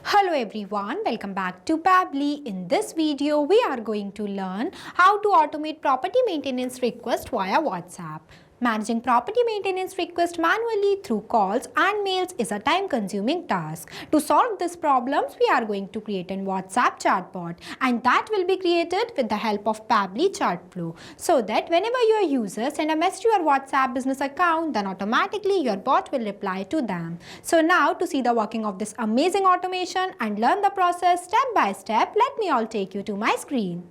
Hello everyone, welcome back to Pabbly. In this video, we are going to learn how to automate property maintenance request via WhatsApp. Managing property maintenance request manually through calls and mails is a time-consuming task. To solve these problems, we are going to create a WhatsApp chatbot, and that will be created with the help of Pabbly Chatflow, so that whenever your users send a message to your WhatsApp business account, then automatically your bot will reply to them. So now, to see the working of this amazing automation and learn the process step by step, let me all take you to my screen.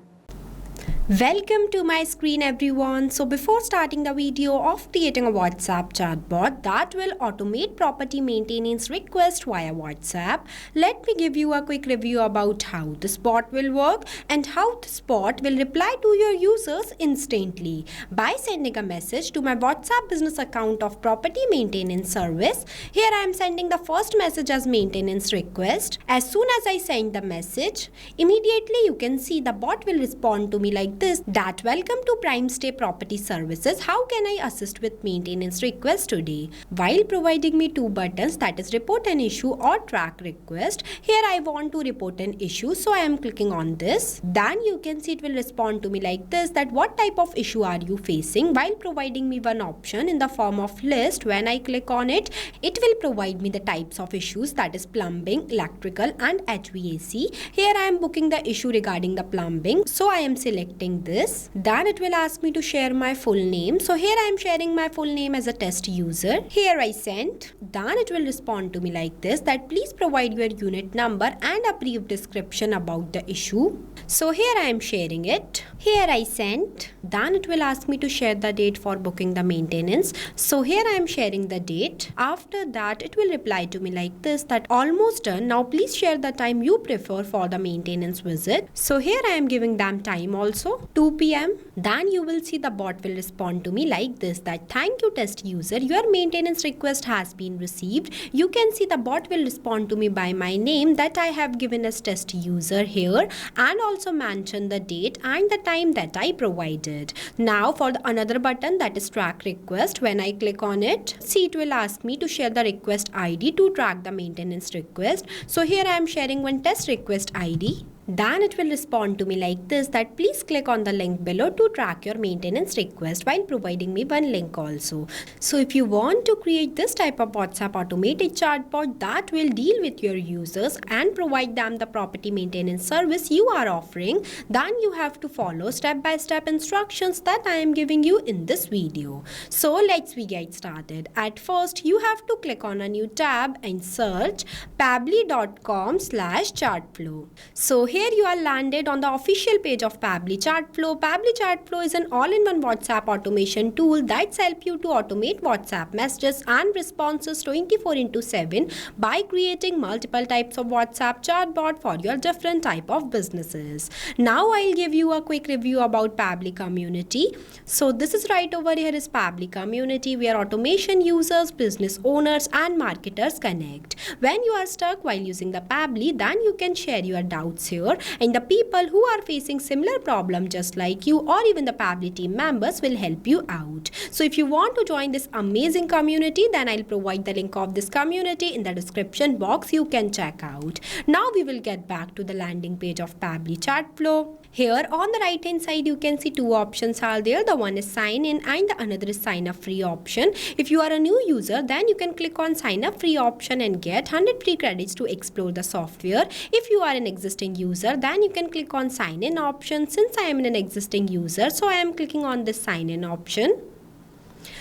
Welcome to my screen everyone. So before starting the video of creating a WhatsApp chatbot that will automate property maintenance request via WhatsApp, let me give you a quick review about how this bot will work and how this bot will reply to your users instantly by sending a message to my WhatsApp business account of property maintenance service. Here I am sending the first message as maintenance request. As soon as I send the message, immediately you can see the bot will respond to me like this, that welcome to Prime Stay Property Services. How can I assist with maintenance request today? While providing me two buttons, that is report an issue or track request. Here I want to report an issue, so I am clicking on this. Then you can see it will respond to me like this, that what type of issue are you facing, while providing me one option in the form of list. When I click on it, it will provide me the types of issues, that is plumbing, electrical and HVAC. Here I am booking the issue regarding the plumbing, so I am selecting this. Then it will ask me to share my full name. So here I am sharing my full name as a test user. Here I sent. Then it will respond to me like this, that please provide your unit number and a brief description about the issue. So here I am sharing it. Here I sent. Then it will ask me to share the date for booking the maintenance. So here I am sharing the date. After that it will reply to me like this, that almost done. Now please share the time you prefer for the maintenance visit. So here I am giving them time also, 2 p.m. Then you will see the bot will respond to me like this, that thank you test user, your maintenance request has been received. You can see the bot will respond to me by my name that I have given as test user here, and also mention the date and the time that I provided. Now for the another button, that is track request. When I click on it, see it will ask me to share the request ID to track the maintenance request. So here I am sharing one test request ID. Then it will respond to me like this, that please click on the link below to track your maintenance request, while providing me one link also. So if you want to create this type of WhatsApp automated chatbot that will deal with your users and provide them the property maintenance service you are offering, then you have to follow step-by-step instructions that I am giving you in this video. So let's get started. At first, you have to click on a new tab and search pabbly.com/chatflow. So here you are landed on the official page of Pabbly Chatflow. Pabbly Chatflow is an all-in-one WhatsApp automation tool that helps you to automate WhatsApp messages and responses 24/7 by creating multiple types of WhatsApp chatbot for your different type of businesses. Now I'll give you a quick review about Pabbly community. So this is right over here is Pabbly community, where automation users, business owners and marketers connect. When you are stuck while using the Pabbly, then you can share your doubts here, and the people who are facing similar problem just like you, or even the Pabbly team members, will help you out. So if you want to join this amazing community, then I'll provide the link of this community in the description box. You can check out. Now we will get back to the landing page of Pabbly Chatflow. Here on the right hand side you can see two options are there. The one is sign in and the another is sign up free option. If you are a new user, then you can click on sign up free option and get 100 free credits to explore the software. If you are an existing user, then you can click on sign in option. Since I am an existing user, so I am clicking on this sign in option.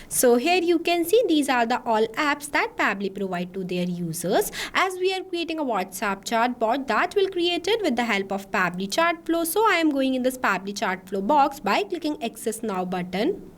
So here you can see these are the all apps that Pabbly provide to their users, as we are creating a WhatsApp chatbot that will created with the help of Pabbly Chatflow. So I am going in this Pabbly Chatflow box by clicking Access Now button.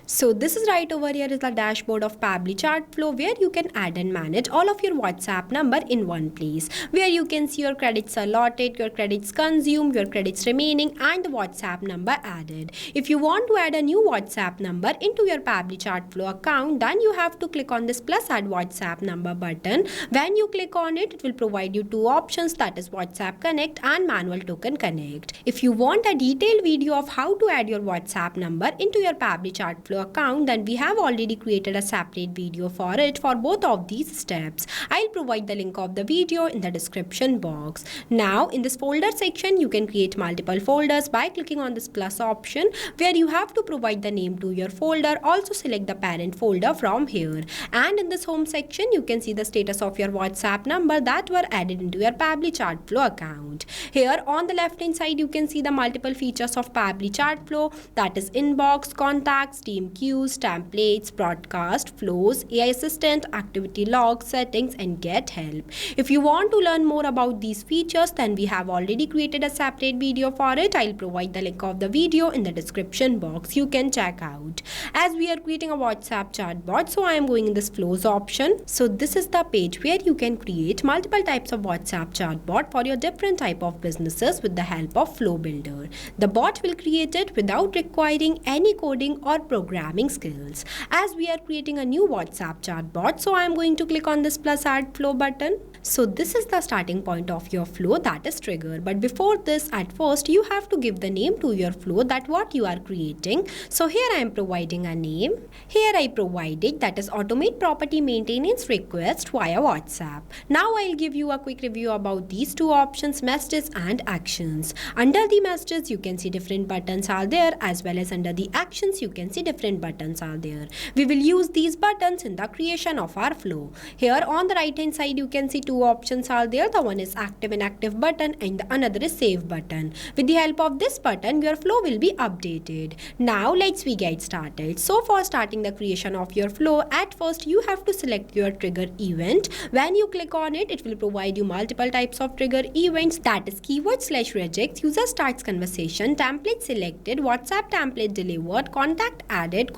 So this is right over here is the dashboard of Pabbly Chatflow, where you can add and manage all of your WhatsApp number in one place, where you can see your credits allotted, your credits consumed, your credits remaining and the WhatsApp number added. If you want to add a new WhatsApp number into your Pabbly Chatflow account, then you have to click on this plus add WhatsApp number button. When you click on it, it will provide you two options, that is WhatsApp Connect and Manual Token Connect. If you want a detailed video of how to add your WhatsApp number into your Pabbly Chatflow Chatflow account, then we have already created a separate video for it for both of these steps. I'll provide the link of the video in the description box. Now in this folder section, you can create multiple folders by clicking on this plus option, where you have to provide the name to your folder. Also select the parent folder from here. And in this home section, you can see the status of your WhatsApp number that were added into your Pabbly Chatflow account. Here on the left hand side, you can see the multiple features of Pabbly Chatflow, that is inbox, contacts, team queues, templates, broadcast, flows, AI assistant, activity logs, settings, and get help. If you want to learn more about these features, then we have already created a separate video for it. I'll provide the link of the video in the description box. You can check out. As we are creating a WhatsApp chatbot, so I am going in this flows option. So this is the page where you can create multiple types of WhatsApp chatbot for your different type of businesses with the help of Flow Builder. The bot will create it without requiring any coding or programming skills. As we are creating a new WhatsApp chatbot, so I am going to click on this plus add flow button. So this is the starting point of your flow, that is trigger. But before this, at first you have to give the name to your flow, that what you are creating. So here I am providing a name. Here I provided, that is automate property maintenance request via WhatsApp. Now I'll give you a quick review about these two options, messages and actions. Under the messages, you can see different buttons are there, as well as under the actions, you can see different buttons are there. We will use these buttons in the creation of our flow. Here on the right hand side, you can see two options are there. The one is active and active button, and the another is save button. With the help of this button, your flow will be updated. Now let's get started. So for starting the creation of your flow, at first you have to select your trigger event. When you click on it, it will provide you multiple types of trigger events, that is keyword /regex, user starts conversation, template selected, WhatsApp template delivered, contact added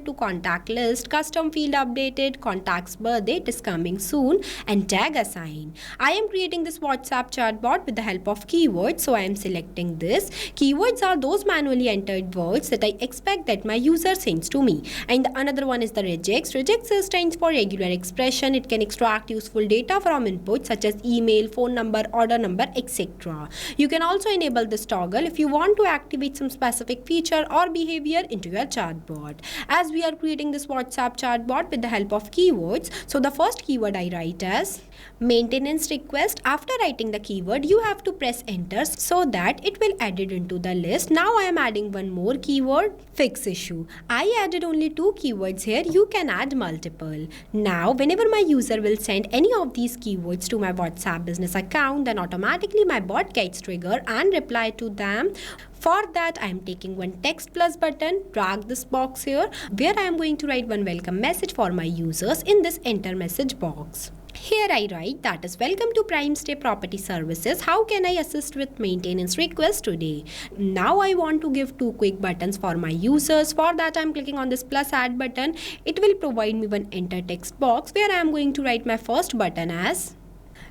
to contact list, custom field updated, contact's birthday, it is coming soon, and tag assign. I am creating this WhatsApp chatbot with the help of keywords, so I am selecting this. Keywords are those manually entered words that I expect that my user sends to me. And the another one is the regex. Regex stands for regular expression. It can extract useful data from inputs such as email, phone number, order number, etc. You can also enable this toggle if you want to activate some specific feature or behavior into your chatbot. As we are creating this WhatsApp chatbot with the help of keywords, so the first keyword I write as maintenance request. After writing the keyword, you have to press enter so that it will add it into the list. Now I am adding one more keyword, fix issue. I added only two keywords here. You can add multiple. Now whenever my user will send any of these keywords to my WhatsApp business account, then automatically my bot gets triggered and reply to them. For that, I am taking one text plus button, drag this box here, where I am going to write one welcome message for my users in this enter message box. Here I write, that is welcome to Prime Stay Property Services. How can I assist with maintenance request today? Now I want to give two quick buttons for my users. For that I am clicking on this plus add button. It will provide me one enter text box where I am going to write my first button as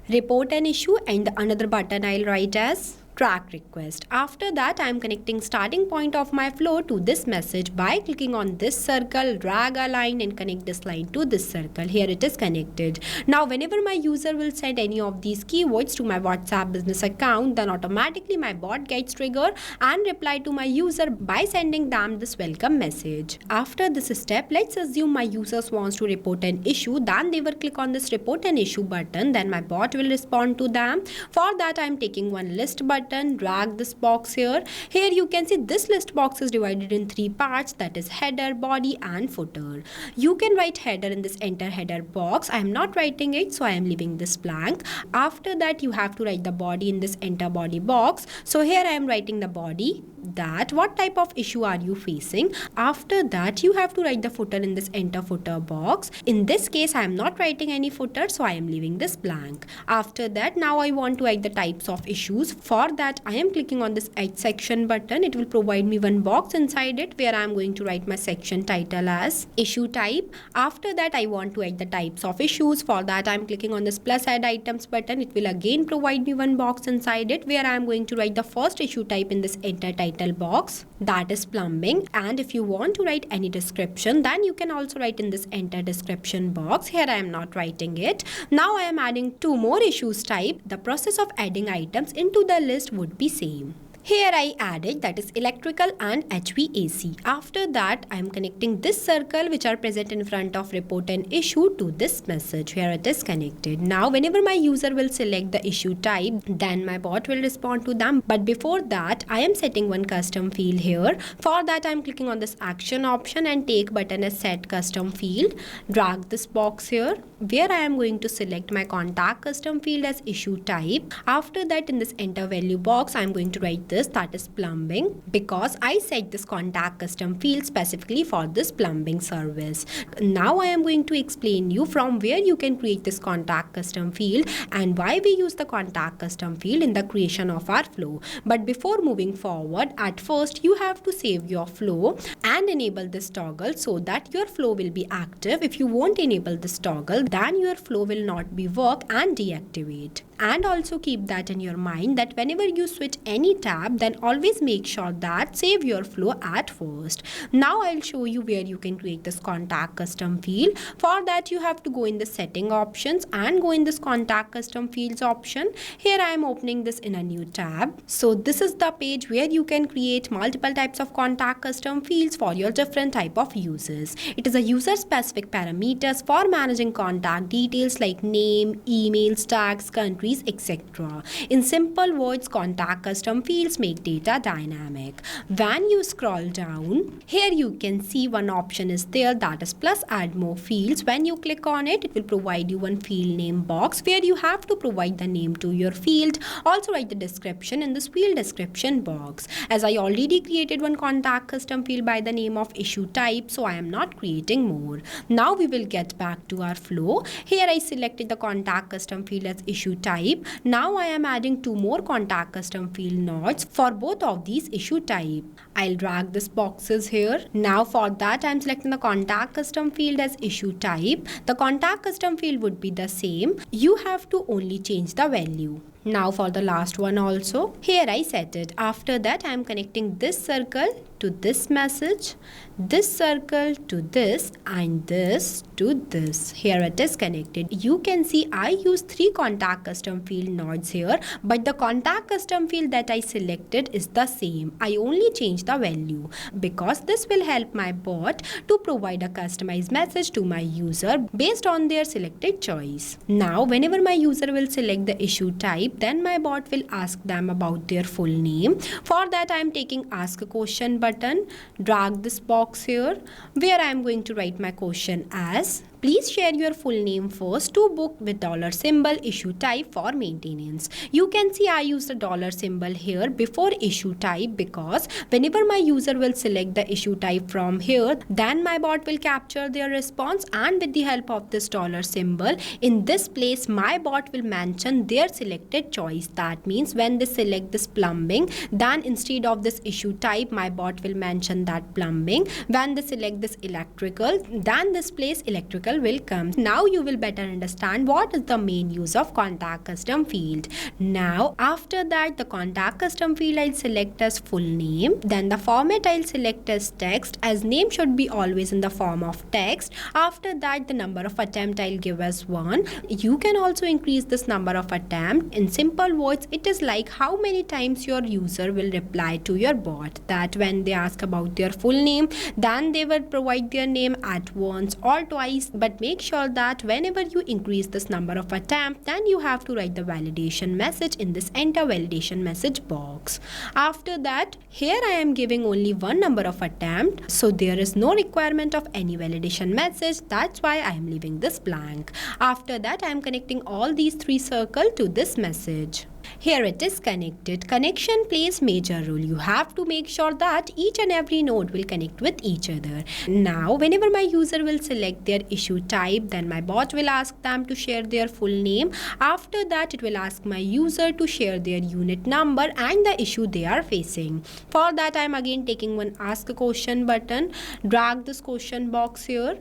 report an issue, and the another button I'll write as track request. After that, I am connecting starting point of my flow to this message by clicking on this circle, drag a line and connect this line to this circle. Here it is connected. Now whenever my user will send any of these keywords to my WhatsApp business account, then automatically my bot gets triggered and reply to my user by sending them this welcome message. After this step, let's assume my users wants to report an issue. Then they will click on this report an issue button. Then my bot will respond to them. For that, I am taking one list button, drag this box here. Here you can see this list box is divided in three parts, that is header, body and footer. You can write header in this enter header box. I am not writing it, so I am leaving this blank. After that, you have to write the body in this enter body box. So here I am writing the body, that what type of issue are you facing. After that, you have to write the footer in this enter footer box. In this case, I am not writing any footer, so I am leaving this blank. After that, now I want to write the types of issues. For that, I am clicking on this add section button. It will provide me one box inside it where I am going to write my section title as issue type. After that, I want to add the types of issues. For that, I am clicking on this plus add items button. It will again provide me one box inside it where I am going to write the first issue type in this enter title box, that is plumbing. And if you want to write any description, then you can also write in this enter description box. Here I am not writing it. Now I am adding two more issues type. The process of adding items into the list would be same. Here I added, that is electrical and HVAC. After that, I am connecting this circle which are present in front of report and issue to this message. Here it is connected. Now whenever my user will select the issue type, then my bot will respond to them. But before that, I am setting one custom field here. For that, I am clicking on this action option and take button as set custom field. Drag this box here where I am going to select my contact custom field as issue type. After that, in this enter value box, I am going to write this, that is plumbing, because I set this contact custom field specifically for this plumbing service. Now I am going to explain you from where you can create this contact custom field and why we use the contact custom field in the creation of our flow. But before moving forward, at first you have to save your flow and enable this toggle so that your flow will be active. If you won't enable this toggle, then your flow will not be work and deactivate. And also keep that in your mind that whenever you switch any tab, then always make sure that save your flow at first. Now I'll show you where you can create this contact custom field. For that, you have to go in the setting options and go in this contact custom fields option. Here I am opening this in a new tab. So this is the page where you can create multiple types of contact custom fields for your different type of users. It is a user specific parameters for managing contact details like name, emails, tags, country, etc. In simple words, contact custom fields make data dynamic. When you scroll down, here you can see one option is there, that is plus add more fields. When you click on it, it will provide you one field name box where you have to provide the name to your field. Also write the description in this field description box. As I already created one contact custom field by the name of issue type, so I am not creating more. Now we will get back to our flow. Here I selected the contact custom field as issue type. Now I am adding two more contact custom field nodes for both of these issue type. I'll drag this boxes here. Now for that, I am selecting the contact custom field as issue type. The contact custom field would be the same. You have to only change the value. Now for the last one also, here I set it. After that, I am connecting this circle to this message, this circle to this, and this to this. Here it is connected. You can see I use 3 contact custom field nodes here, but the contact custom field that I selected is the same. I only change the value because this will help my bot to provide a customized message to my user based on their selected choice. Now whenever my user will select the issue type, then my bot will ask them about their full name. For that, I am taking ask a question button, drag this box here where I am going to write my question as, please share your full name first to book with $symbol issue type for maintenance. You can see I use the $symbol here before issue type because whenever my user will select the issue type from here, then my bot will capture their response, and with the help of this $symbol, in this place my bot will mention their selected choice. That means when they select this plumbing, then instead of this issue type, my bot will mention that plumbing. When they select this electrical, then this place electrical will come. Now you will better understand what is the main use of contact custom field. Now after that, the contact custom field I'll select as full name. Then the format I'll select as text, as name should be always in the form of text. After that, the number of attempt I'll give as 1. You can also increase this number of attempt. In simple words, it is like how many times your user will reply to your bot. That when they ask about their full name, then they will provide their name at once or twice. But make sure that whenever you increase this number of attempts, then you have to write the validation message in this enter validation message box. After that, here I am giving only one number of attempt, so there is no requirement of any validation message. That's why I am leaving this blank. After that, I am connecting all these 3 circles to this message. Here it is connected. Connection plays major role. You have to make sure that each and every node will connect with each other. Now, whenever my user will select their issue type, then my bot will ask them to share their full name. After that, it will ask my user to share their unit number and the issue they are facing. For that, I am again taking one ask a question button, drag this question box here.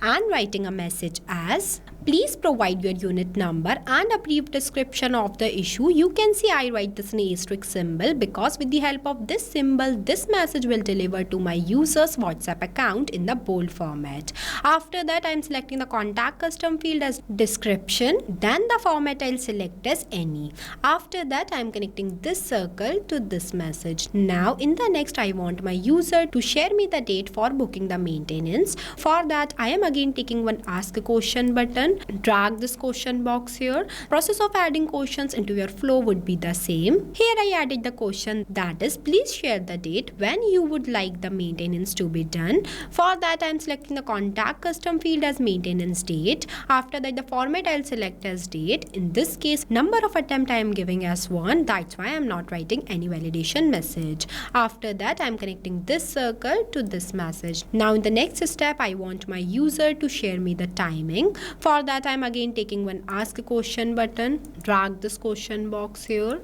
and writing a message as please provide your unit number and a brief description of the issue. You can see I write this in asterisk symbol because with the help of this symbol, this message will deliver to my user's WhatsApp account in the bold format. After that, I am selecting the contact custom field as description. Then the format I'll select as any. After that, I am connecting this circle to this message. Now in the next, I want my user to share me the date for booking the maintenance. For that, I am again taking one ask a question button. Drag this question box here. Process of adding questions into your flow would be the same. Here I added the question, that is, please share the date when you would like the maintenance to be done. For that, I am selecting the contact custom field as maintenance date. After that, the format I'll select as date. In this case, number of attempt I am giving as 1. That's why I am not writing any validation message. After that, I am connecting this circle to this message. Now in the next step, I want my user to share me the timing. For that, I am again taking one ask a question button, drag this question box here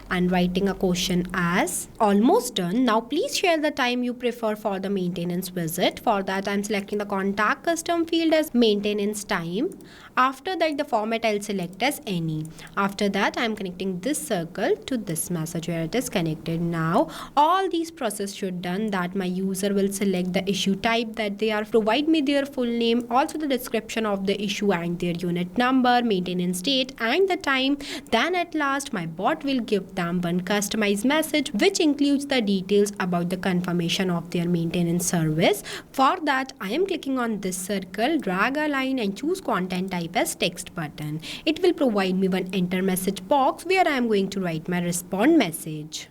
and writing a question as almost done. Now please share the time you prefer for the maintenance visit. For that, I am selecting the contact custom field as maintenance time. After that, the format I'll select as any. After that, I am connecting this circle to this message where it is connected. Now all these process should done that my user will select the issue type that they are, provide me their full name, also the description of the issue and their unit number, maintenance date and the time. Then at last, my bot will give them one customized message which includes the details about the confirmation of their maintenance service. For that, I am clicking on this circle, drag a line and choose content type as text button. It will provide me one enter message box where I am going to write my respond message.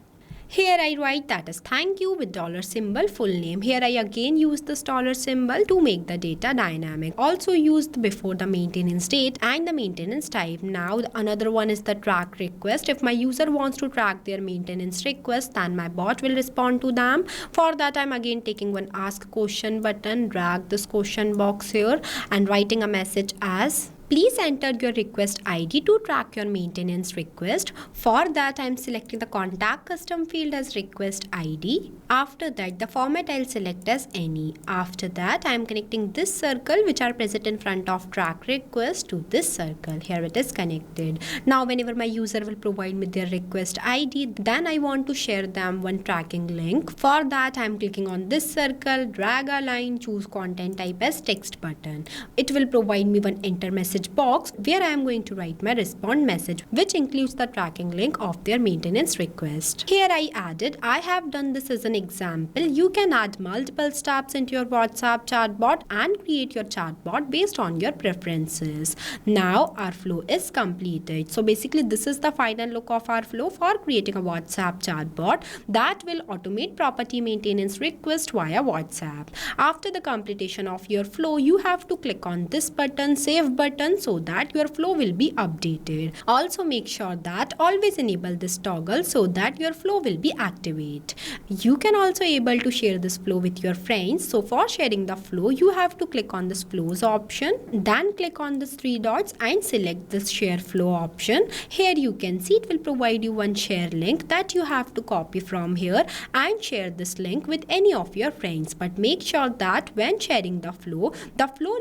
Here I write that is thank you with dollar symbol full name. Here I again use this dollar symbol to make the data dynamic. Also used before the maintenance date and the maintenance type. Now another one is the track request. If my user wants to track their maintenance request, then my bot will respond to them. For that, I'm again taking one ask question button, drag this question box here and writing a message as please enter your request ID to track your maintenance request. For that, I am selecting the contact custom field as request ID. After that, the format I'll select as any. After that, I am connecting this circle which are present in front of track request to this circle. Here it is connected. Now whenever my user will provide me their request ID, then I want to share them one tracking link. For that, I am clicking on this circle, drag a line, choose content type as text button. It will provide me one enter message box where I am going to write my respond message which includes the tracking link of their maintenance request. Here I have done this as an example. You can add multiple steps into your WhatsApp chatbot and create your chatbot based on your preferences. Now our flow is completed. So basically this is the final look of our flow for creating a WhatsApp chatbot that will automate property maintenance request via WhatsApp. After the completion of your flow, you have to click on this button, save button, so that your flow will be updated. Also make sure that always enable this toggle so that your flow will be activate. You can also able to share this flow with your friends. So for sharing the flow, you have to click on this flows option, then click on this three dots and select this share flow option. Here you can see it will provide you one share link that you have to copy from here and share this link with any of your friends. But make sure that when sharing the flow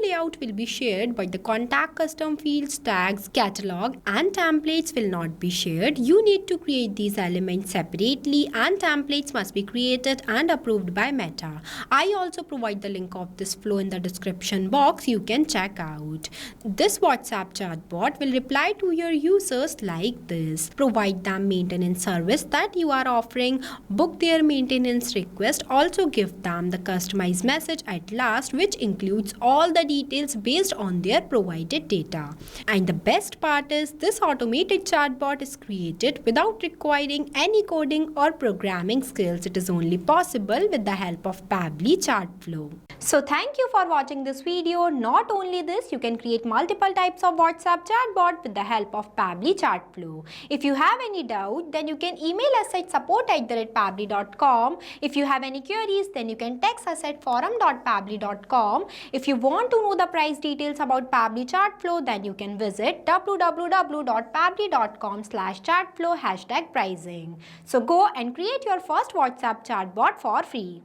layout will be shared, but the contact custom fields, tags, catalog and templates will not be shared. You need to create these elements separately and templates must be created and approved by Meta. I also provide the link of this flow in the description box. You can check out. This WhatsApp chatbot will reply to your users like this. Provide them maintenance service that you are offering, book their maintenance request, also give them the customized message at last which includes all the details based on their provided data. And the best part is this automated chatbot is created without requiring any coding or programming skills. It is only possible with the help of Pabbly Chatflow. So thank you for watching this video. Not only this, you can create multiple types of WhatsApp chatbot with the help of Pabbly Chatflow. If you have any doubt, then you can email us at support@pabbly.com. If you have any queries, then you can text us at forum.pabbly.com. If you want to know the price details about Pabbly Chatflow, then you can visit www.pabbly.com/chatflow #pricing. So go and create your first WhatsApp chatbot for free.